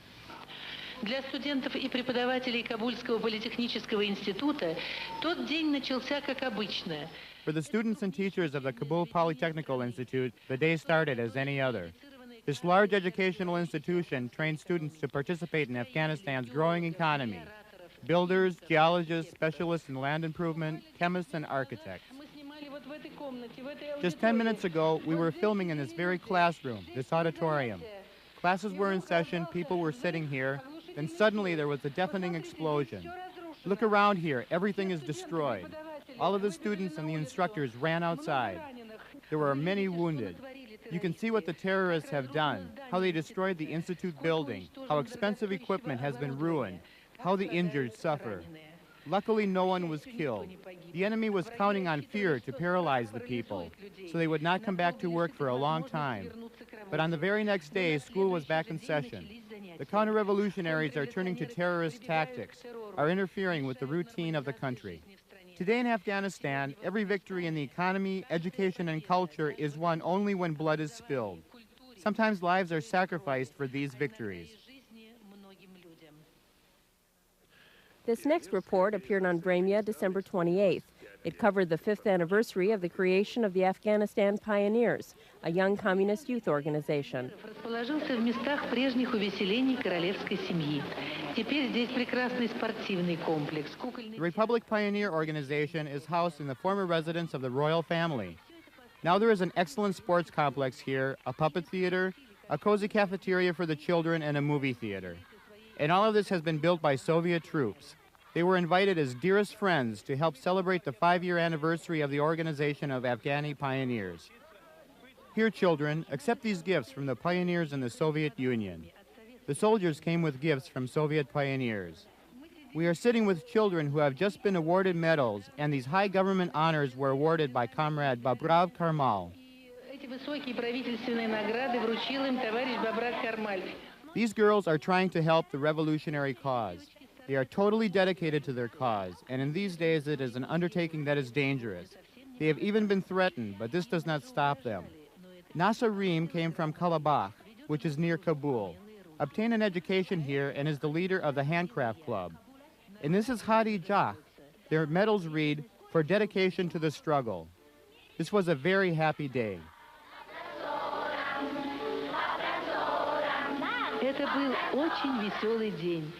Для студентов и преподавателей Кабульского политехнического института тот день начался как обычно. For the students and teachers of the Kabul Polytechnical Institute, the day started as any other. This large educational institution trains students to participate in Afghanistan's growing economy. Builders, geologists, specialists in land improvement, chemists, and architects. Just 10 minutes ago, we were filming in this very classroom, this auditorium. Classes were in session, people were sitting here, then suddenly there was a deafening explosion. Look around here, everything is destroyed. All of the students and the instructors ran outside. There were many wounded. You can see what the terrorists have done, how they destroyed the institute building, how expensive equipment has been ruined, how the injured suffer. Luckily, no one was killed. The enemy was counting on fear to paralyze the people, so they would not come back to work for a long time. But on the very next day, school was back in session. The counter-revolutionaries are turning to terrorist tactics, are interfering with the routine of the country. Today in Afghanistan, every victory in the economy, education, and culture is won only when blood is spilled. Sometimes lives are sacrificed for these victories. This next report appeared on Vremya December 28th. It covered the 5th anniversary of the creation of the Afghanistan Pioneers, a young communist youth organization. Расположился в местах прежних увеселений королевской семьи. Теперь здесь прекрасный спортивный комплекс. The Republic Pioneer Organization is housed in the former residence of the royal family. Now there is an excellent sports complex here, a puppet theater, a cozy cafeteria for the children, and a movie theater. And all of this has been built by Soviet troops. They were invited as dearest friends to help celebrate the 5-year anniversary of the organization of Afghani pioneers. Here, children, accept these gifts from the pioneers in the Soviet Union. The soldiers came with gifts from Soviet pioneers. We are sitting with children who have just been awarded medals, and these high government honors were awarded by Comrade Babrav Karmal. Эти высокие правительственные награды вручил им товарищ Бабрат Кармаль. These girls are trying to help the revolutionary cause. They are totally dedicated to their cause, and in these days it is an undertaking that is dangerous. They have even been threatened, but this does not stop them. Nasa Reem came from Kalabakh, which is near Kabul, obtained an education here, and is the leader of the Handcraft Club. And this is Hadi Jah. Their medals read, "For dedication to the struggle." This was a very happy day. Это был очень веселый день.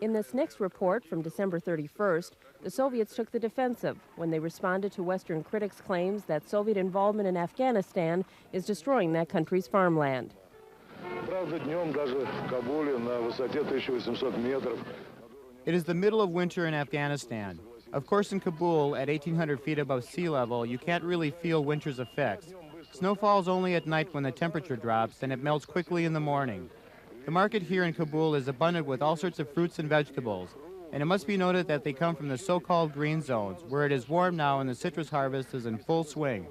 In this next report from December 31st, the Soviets took the defensive when they responded to Western critics' claims that Soviet involvement in Afghanistan is destroying that country's farmland. It is the middle of winter in Afghanistan. Of course, in Kabul, at 1,800 feet above sea level, you can't really feel winter's effects. Snow falls only at night when the temperature drops, and it melts quickly in the morning. The market here in Kabul is abundant with all sorts of fruits and vegetables, and it must be noted that they come from the so-called green zones, where it is warm now and the citrus harvest is in full swing.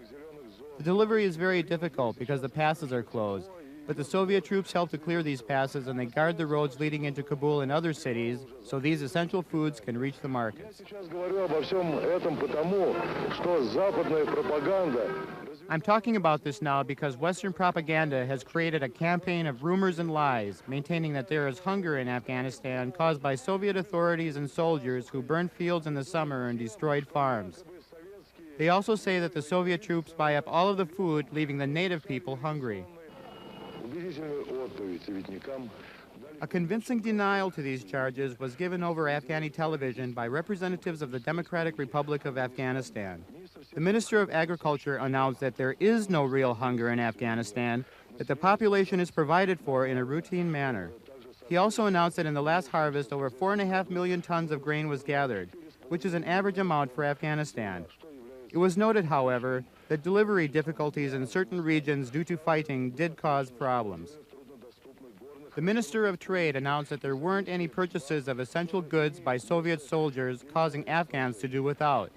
The delivery is very difficult because the passes are closed, but the Soviet troops help to clear these passes, and they guard the roads leading into Kabul and other cities so these essential foods can reach the markets. I'm talking about this now because Western propaganda has created a campaign of rumors and lies, maintaining that there is hunger in Afghanistan caused by Soviet authorities and soldiers who burned fields in the summer and destroyed farms. They also say that the Soviet troops buy up all of the food, leaving the native people hungry. A convincing denial to these charges was given over Afghani television by representatives of the Democratic Republic of Afghanistan. The Minister of Agriculture announced that there is no real hunger in Afghanistan, that the population is provided for in a routine manner. He also announced that in the last harvest, over 4.5 million tons of grain was gathered, which is an average amount for Afghanistan. It was noted, however, that delivery difficulties in certain regions due to fighting did cause problems. The Minister of Trade announced that there weren't any purchases of essential goods by Soviet soldiers, causing Afghans to do without.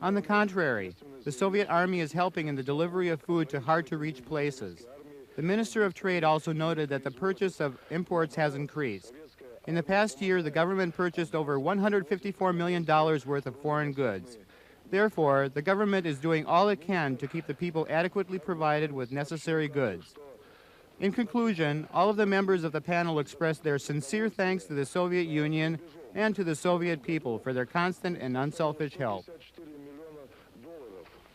On the contrary, the Soviet army is helping in the delivery of food to hard-to-reach places. The Minister of Trade also noted that the purchase of imports has increased. In the past year, the government purchased over $154 million worth of foreign goods. Therefore, the government is doing all it can to keep the people adequately provided with necessary goods. In conclusion, all of the members of the panel expressed their sincere thanks to the Soviet Union and to the Soviet people for their constant and unselfish help.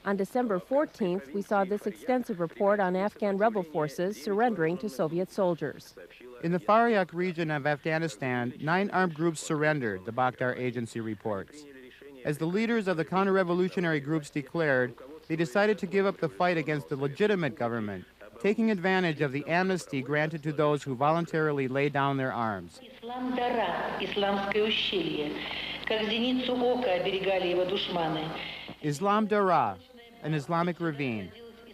On December 14th, we saw this extensive report on Afghan rebel forces surrendering to Soviet soldiers. In the Faryab region of Afghanistan, 9 armed groups surrendered, the Bakhtar agency reports. As the leaders of the counter-revolutionary groups declared, they decided to give up the fight against the legitimate government, taking advantage of the amnesty granted to those who voluntarily lay down their arms. Islam Dara, an Islamic ravine.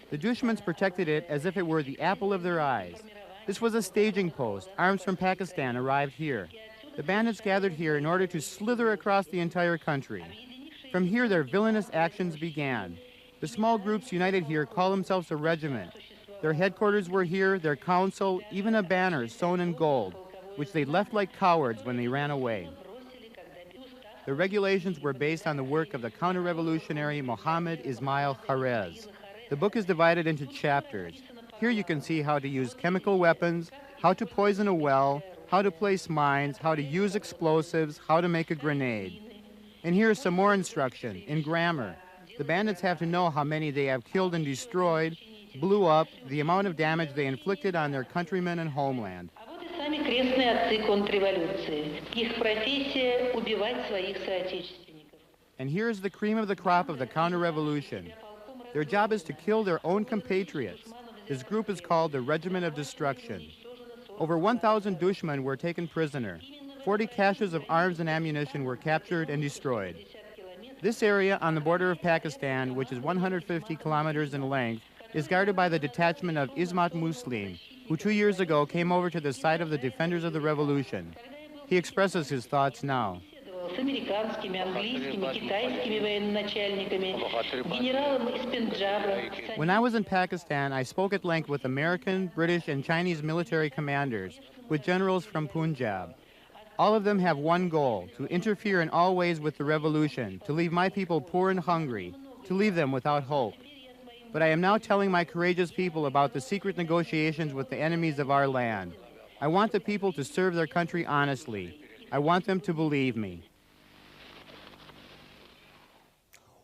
The Dushmans protected it as if it were the apple of their eyes. This was a staging post. Arms from Pakistan arrived here. The bandits gathered here in order to slither across the entire country. From here, their villainous actions began. The small groups united here call themselves a regiment. Their headquarters were here, their council, even a banner sewn in gold, which they left like cowards when they ran away. The regulations were based on the work of the counter-revolutionary Mohammed Ismail Kharez. The book is divided into chapters. Here you can see how to use chemical weapons, how to poison a well, how to place mines, how to use explosives, how to make a grenade. And here's some more instruction in grammar. The bandits have to know how many they have killed and destroyed, blew up, the amount of damage they inflicted on their countrymen and homeland. сами крестные отцы контрреволюции. Их профессия – убивать своих соотечественников. And here's the cream of the crop of the counter-revolution. Their job is to kill their own compatriots. This group is called the Regiment of Destruction. Over 1,000 Dushmen were taken prisoner. 40 caches of arms and ammunition were captured and destroyed. This area on the border of Pakistan, which is 150 kilometers in length, is guarded by the detachment of Ismat Muslim, who 2 years ago came over to the side of the defenders of the revolution. He expresses his thoughts now. С американскими, английскими, китайскими военачальниками, генералом из Пенджаба. When I was in Pakistan, I spoke at length with American, British, and Chinese military commanders, with generals from Punjab. All of them have one goal, to interfere in all ways with the revolution, to leave my people poor and hungry, to leave them without hope. But I am now telling my courageous people about the secret negotiations with the enemies of our land. I want the people to serve their country honestly. I want them to believe me.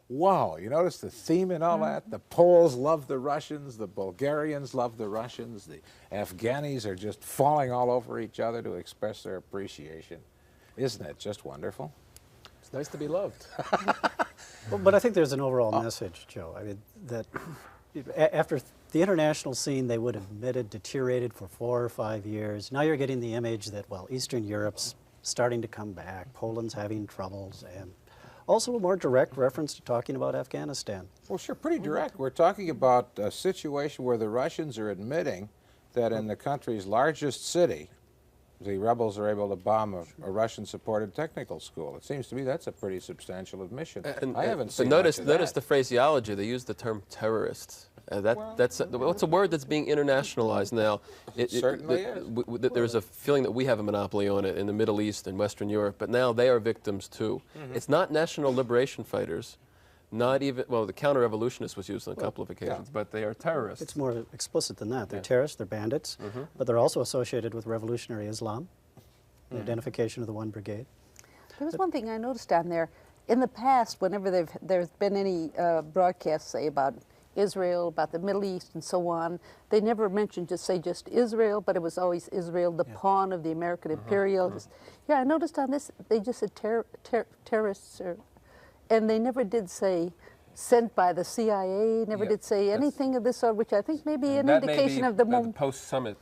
Wow, you notice the theme in all that? The Poles love the Russians, the Bulgarians love the Russians, the Afghanis are just falling all over each other to express their appreciation. Isn't it just wonderful? It's nice to be loved. Well, but I think there's an overall message, Joe. I mean, that after the international scene, they would have admitted deteriorated for 4 or 5 years. Now you're getting the image that, well, Eastern Europe's starting to come back, Poland's having troubles, and also a more direct reference to talking about Afghanistan. Well, sure, pretty direct. We're talking about a situation where the Russians are admitting that in the country's largest city, the rebels are able to bomb a Russian-supported technical school. It seems to me that's a pretty substantial admission. I haven't seen notice much of that. the phraseology. They use the term terrorists. That's a word that's being internationalized now. It certainly is. There's a feeling that we have a monopoly on it in the Middle East and Western Europe, but now they are victims too. It's not national liberation fighters, not even, well, the counter-revolutionist was used on a couple of occasions, but they are terrorists. It's more explicit than that. They're terrorists, they're bandits, but they're also associated with revolutionary Islam, the identification of the One Brigade. There was one thing I noticed down there. In the past, whenever there's been any broadcasts, say, about Israel, about the Middle East, and so on, they never mentioned just Israel, but it was always Israel, the pawn of the American imperialists. Yeah, I noticed on this, they just said terrorists, and they never did say sent by the CIA, never did say anything of this sort, which I think may be an indication of the post-summit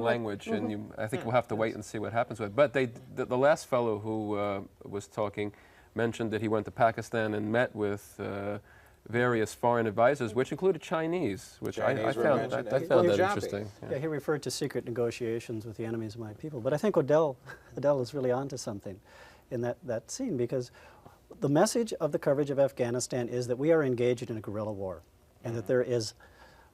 language, and I think we'll have to wait and see what happens with it. But the last fellow who was talking mentioned that he went to Pakistan and met with various foreign advisors, which included Chinese, which I found that interesting. Yeah, he referred to secret negotiations with the enemies of my people. But I think Adele is really onto something in that scene, because the message of the coverage of Afghanistan is that we are engaged in a guerrilla war and that there is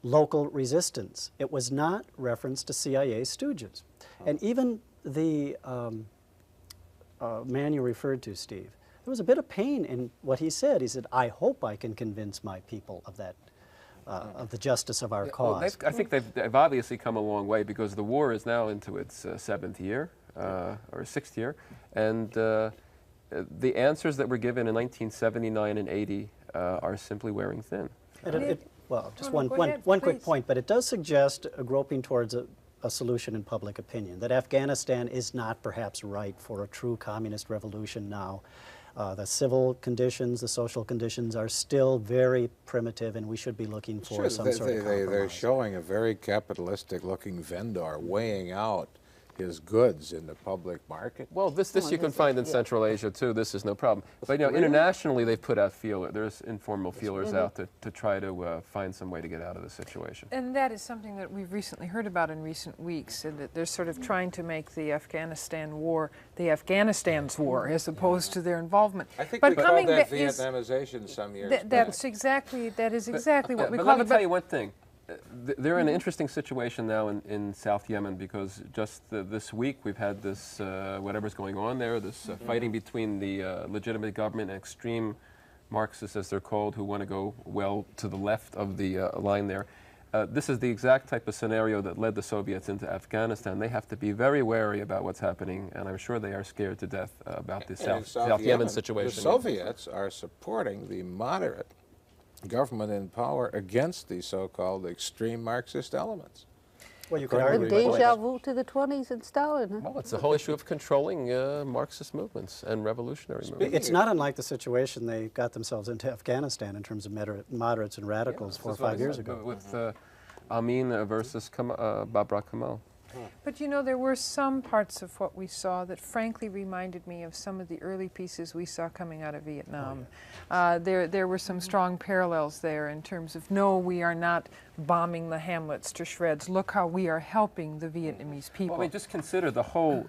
local resistance. It was not reference to CIA stooges. And even the man you referred to, Steve, there was a bit of pain in what he said. He said, I hope I can convince my people of that, of the justice of our cause. Well, I think they've obviously come a long way, because the war is now into its 7th year, or 6th year, and the answers that were given in 1979 and 80 are simply wearing thin. Well, just one quick point, but it does suggest a groping towards a solution in public opinion, that Afghanistan is not perhaps right for a true communist revolution now. The civil conditions, the social conditions are still very primitive, and we should be looking for some sort of compromise. They're showing a very capitalistic-looking vendor weighing out his goods in the public market. Well, this you can find in Central Asia too. This is no problem. But you know, internationally, they've put out there's informal feelers out to try to find some way to get out of the situation. And that is something that we've recently heard about in recent weeks, and that they're sort of trying to make the Afghanistan war the Afghanistan's war, as opposed to their involvement. I think we called that Vietnamization some years back. That is exactly what we call it. Let me tell you one thing. They're in an interesting situation now in South Yemen, because just this week we've had this, whatever's going on there, this fighting between the legitimate government and extreme Marxists, as they're called, who want to go well to the left of the line there. This is the exact type of scenario that led the Soviets into Afghanistan. They have to be very wary about what's happening, and I'm sure they are scared to death about the South Yemen situation. The Soviets are supporting the moderate government in power against the so-called extreme Marxist elements. Well, you could A argue deja vu to the 20s and Stalin. Huh? Well, it's the whole issue of controlling Marxist movements and revolutionary movements. It's not unlike the situation they got themselves into Afghanistan in terms of moderates and radicals 4 or 5 years ago. With Amin versus Babra Kamal. But you know, there were some parts of what we saw that frankly reminded me of some of the early pieces we saw coming out of Vietnam. There were some strong parallels there in terms of, no, we are not bombing the hamlets to shreds. Look how we are helping the Vietnamese people. Well, I mean, just consider the whole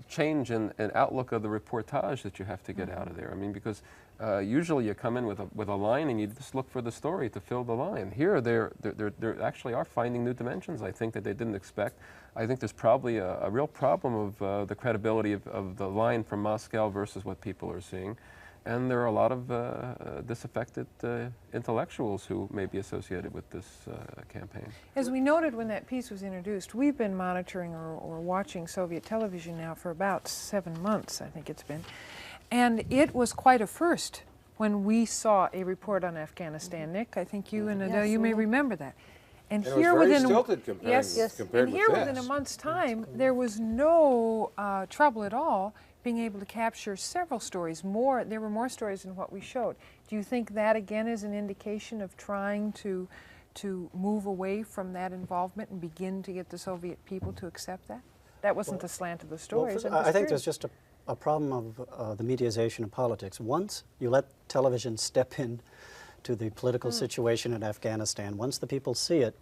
change in outlook of the reportage that you have to get out of there. I mean, because usually you come in with a line and you just look for the story to fill the line. Here, they actually are finding new dimensions, I think, that they didn't expect. I think there's probably a real problem of the credibility of the line from Moscow versus what people are seeing. And there are a lot of disaffected intellectuals who may be associated with this campaign. As we noted when that piece was introduced, we've been monitoring or watching Soviet television now for about 7 months, I think it's been. And it was quite a first when we saw a report on Afghanistan. Nick, I think you and Adele, you may remember that. And here within within a month's time, there was no trouble at all being able to capture several stories. There were more stories than what we showed. Do you think that again is an indication of trying to move away from that involvement and begin to get the Soviet people to accept that? That wasn't the slant of the stories. Well, I think there's just a problem of the mediaization of politics. Once you let television step in to the political situation in Afghanistan, once the people see it,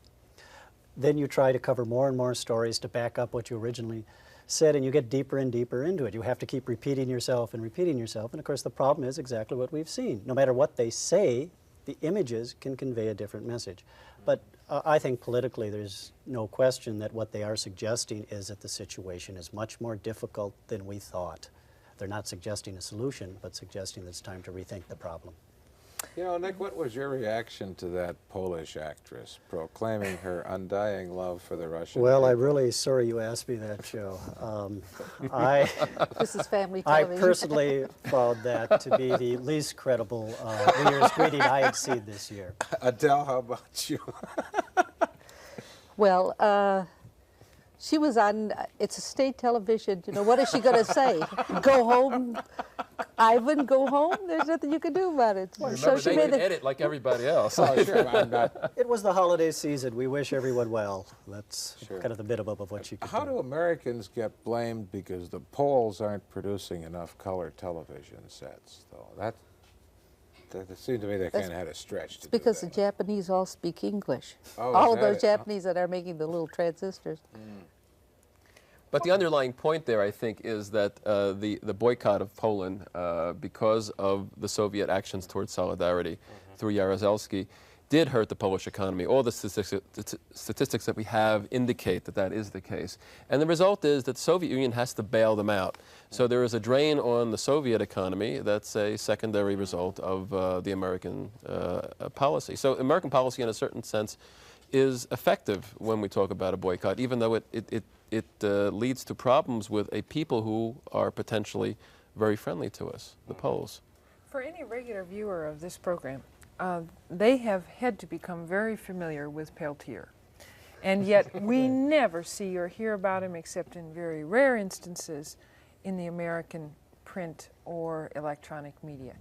then you try to cover more and more stories to back up what you originally said, and you get deeper and deeper into it. You have to keep repeating yourself and repeating yourself, and of course the problem is exactly what we've seen. No matter what they say, the images can convey a different message. But I think politically there's no question that what they are suggesting is that the situation is much more difficult than we thought. They're not suggesting a solution, but suggesting that it's time to rethink the problem. You know, Nick, what was your reaction to that Polish actress proclaiming her undying love for the Russian Well, people? I'm really sorry you asked me that, Joe. This is family I television. personally found that to be the least credible New Year's greeting I had seen this year. Adele, how about you? Well, she was on, it's a state television, you know, what is she going to say? Go home, Ivan, go home? There's nothing you can do about it. Well, so remember, she they made can edit like everybody else. Oh, sure, I'm not. It was the holiday season. We wish everyone well. That's kind of the minimum of what you can How do Americans get blamed because the Poles aren't producing enough color television sets, though? That seems to me they kind of had a stretch. It's because the Japanese all speak English. Oh, all of those Japanese that are making the little transistors. But the underlying point there, I think, is that the boycott of Poland, because of the Soviet actions towards solidarity through Jaruzelski, did hurt the Polish economy. All the statistics that we have indicate that that is the case. And the result is that the Soviet Union has to bail them out. So there is a drain on the Soviet economy that's a secondary result of the American policy. So American policy, in a certain sense, is effective when we talk about a boycott, even though it leads to problems with a people who are potentially very friendly to us, the Poles. For any regular viewer of this program, they have had to become very familiar with Peltier. And yet we never see or hear about him except in very rare instances in the American print or electronic media.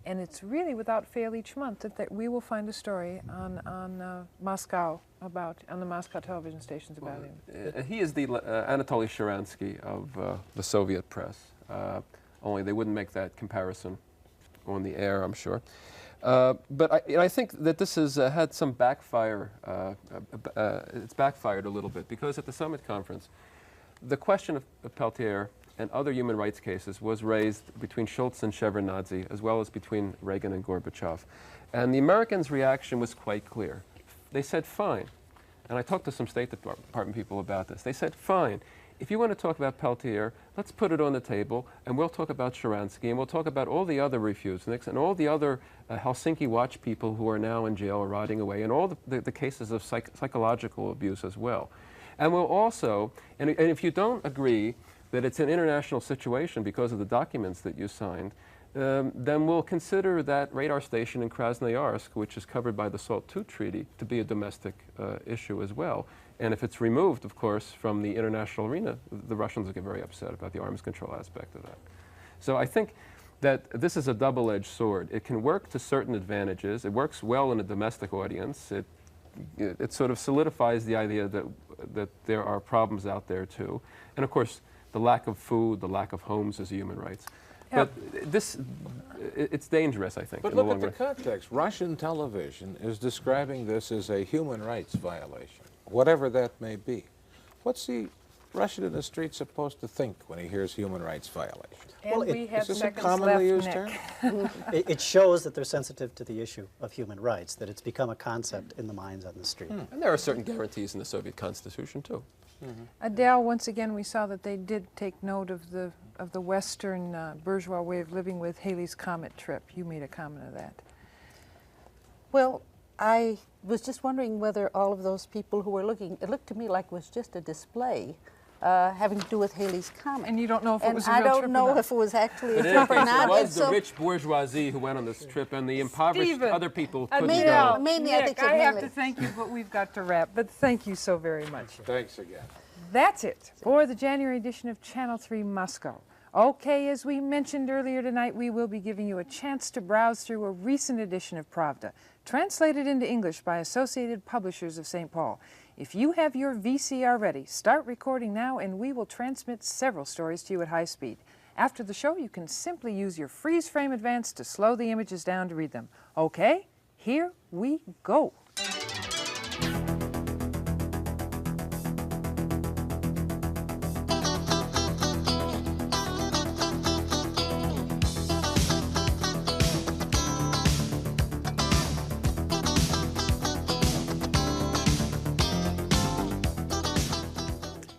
And it's really without fail each month that we will find a story on Moscow on the Moscow television stations about him. He is the Anatoly Sharansky of the Soviet press. Only they wouldn't make that comparison on the air, I'm sure. But I think that this has had some backfire. It's backfired a little bit because at the summit conference, the question of Peltier and other human rights cases was raised between Shultz and Shevardnadze, as well as between Reagan and Gorbachev. And the Americans' reaction was quite clear. They said, fine. And I talked to some State Department people about this. They said, fine. If you want to talk about Peltier, let's put it on the table, and we'll talk about Sharansky, and we'll talk about all the other refuseniks, and all the other Helsinki Watch people who are now in jail or rotting away, and all the cases of psychological abuse as well. And we'll also, and if you don't agree that it's an international situation because of the documents that you signed, then we'll consider that radar station in Krasnoyarsk, which is covered by the SALT II treaty, to be a domestic issue as well. And if it's removed, of course, from the international arena, the Russians will get very upset about the arms control aspect of that. So I think that this is a double-edged sword. It can work to certain advantages. It works well in a domestic audience. It sort of solidifies the idea that there are problems out there too. And of course, the lack of food, the lack of homes is human rights. But it's dangerous, I think. But look at the context. Russian television is describing this as a human rights violation, whatever that may be. What's the Russian in the street supposed to think when he hears human rights violation? And well, we have is this a seconds commonly left, used term? It shows that they're sensitive to the issue of human rights, that it's become a concept in the minds on the street. And there are certain guarantees in the Soviet Constitution, too. Adele, once again, we saw that they did take note of the Western bourgeois way of living with Halley's Comet trip. You made a comment of that. Well, I was just wondering whether all of those people who were looking, it looked to me like it was just a display having to do with Halley's Comet. And you don't know if it was a real trip trip or not. I don't know if it was actually a trip or not. It was the rich bourgeoisie who went on this trip, and the impoverished other people couldn't go. Nick, I have to thank you, but we've got to wrap. But thank you so very much. Thanks again. That's it for the January edition of Channel 3 Moscow. Okay, as we mentioned earlier tonight, we will be giving you a chance to browse through a recent edition of Pravda, translated into English by Associated Publishers of St. Paul. If you have your VCR ready, start recording now and we will transmit several stories to you at high speed. After the show, you can simply use your freeze frame advance to slow the images down to read them. Okay, here we go.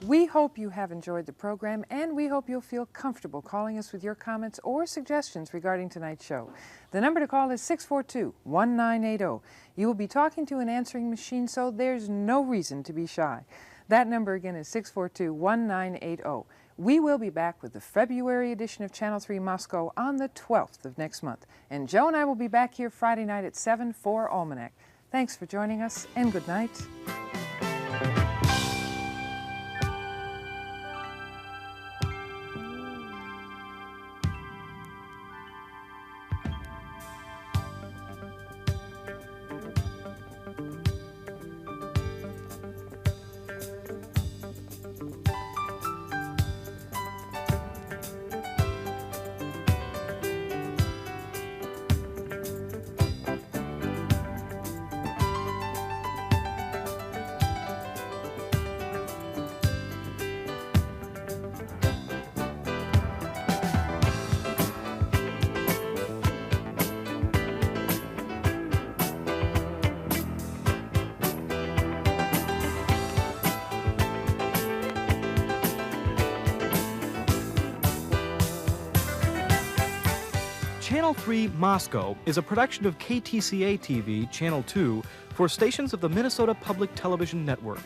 We hope you have enjoyed the program, and we hope you'll feel comfortable calling us with your comments or suggestions regarding tonight's show. The number to call is 642-1980. You will be talking to an answering machine, so there's no reason to be shy. That number again is 642-1980. We will be back with the February edition of Channel 3 Moscow on the 12th of next month. And Joe and I will be back here Friday night at 7 for Almanac. Thanks for joining us, and good night. Channel 3 Moscow is a production of KTCA-TV Channel 2 for stations of the Minnesota Public Television Network.